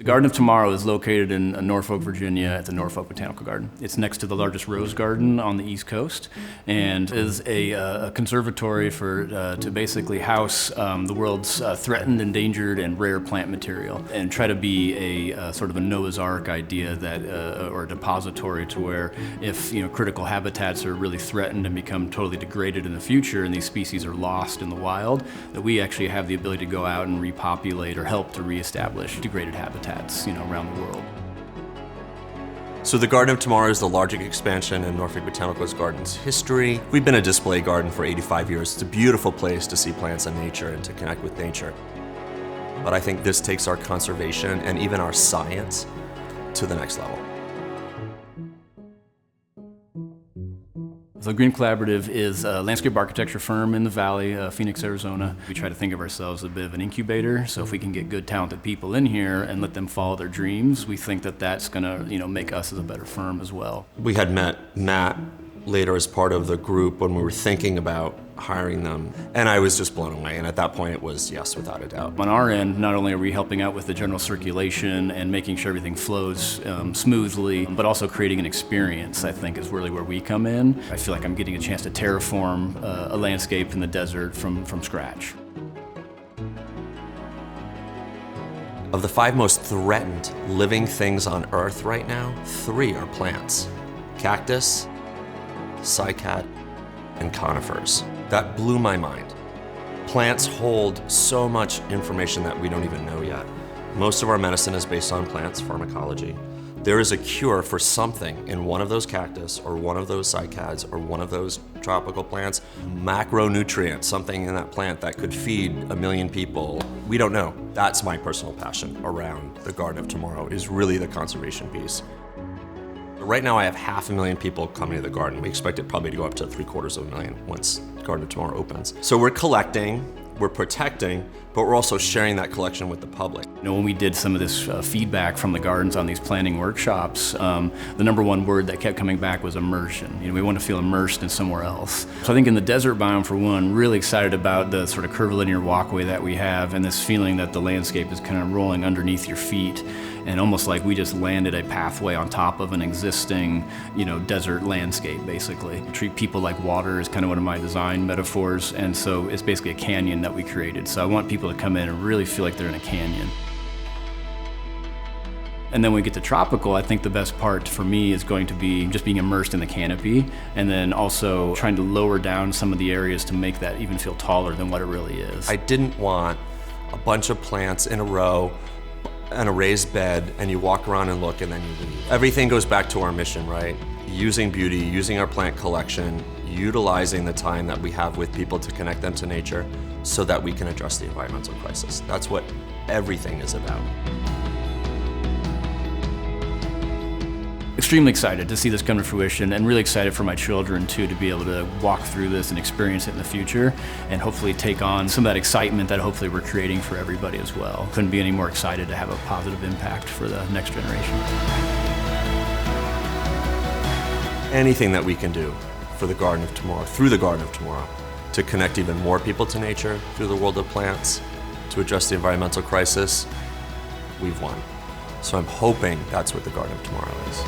Garden of Tomorrow is located in Norfolk, Virginia at the Norfolk Botanical Garden. It's next to the largest rose garden on the East Coast and is a conservatory to basically house the world's threatened, endangered, and rare plant material and try to be a sort of a Noah's Ark idea that, or a depository to where if critical habitats are really threatened and become totally degraded in the future and these species are lost in the wild, that we actually have the ability to go out and repopulate or help to reestablish degraded habitats around the world. So the Garden of Tomorrow is the largest expansion in Norfolk Botanical Gardens history. We've been a display garden for 85 years. It's a beautiful place to see plants and nature and to connect with nature. But I think this takes our conservation and even our science to the next level. The Green Collaborative is a landscape architecture firm in the Valley, Phoenix, Arizona. We try to think of ourselves as a bit of an incubator, so if we can get good, talented people in here and let them follow their dreams, we think that that's gonna, make us as a better firm as well. We had met Matt later as part of the group when we were thinking about hiring them, and I was just blown away, and at that point it was yes, without a doubt. On our end, not only are we helping out with the general circulation and making sure everything flows smoothly, but also creating an experience, I think, is really where we come in. I feel like I'm getting a chance to terraform a landscape in the desert from scratch. Of the 5 most threatened living things on Earth right now, 3 are plants: cactus, cycad, and conifers. That blew my mind. Plants hold so much information that we don't even know yet. Most of our medicine is based on plants, pharmacology. There is a cure for something in one of those cactus or one of those cycads or one of those tropical plants, macronutrient, something in that plant that could feed 1 million people. We don't know. That's my personal passion around the Garden of Tomorrow, is really the conservation piece. Right now I have 500,000 people coming to the garden. We expect it probably to go up to 750,000 once Garden of Tomorrow opens. So we're collecting, we're protecting, but we're also sharing that collection with the public. When we did some of this feedback from the gardens on these planning workshops, the number one word that kept coming back was immersion. We want to feel immersed in somewhere else. So I think in the desert biome, for one, really excited about the sort of curvilinear walkway that we have and this feeling that the landscape is kind of rolling underneath your feet and almost like we just landed a pathway on top of an existing, desert landscape, basically. Treat people like water is kind of one of my design metaphors, and so it's basically a canyon that we created. So I want people to come in and really feel like they're in a canyon. And then when we get to tropical, I think the best part for me is going to be just being immersed in the canopy and then also trying to lower down some of the areas to make that even feel taller than what it really is. I didn't want a bunch of plants in a row and a raised bed and you walk around and look and then you leave. Everything goes back to our mission, right? Using beauty, using our plant collection, utilizing the time that we have with people to connect them to nature so that we can address the environmental crisis. That's what everything is about. Extremely excited to see this come to fruition and really excited for my children too to be able to walk through this and experience it in the future and hopefully take on some of that excitement that hopefully we're creating for everybody as well. Couldn't be any more excited to have a positive impact for the next generation. Anything that we can do for the Garden of Tomorrow, through the Garden of Tomorrow, to connect even more people to nature through the world of plants, to address the environmental crisis, we've won. So I'm hoping that's what the Garden of Tomorrow is.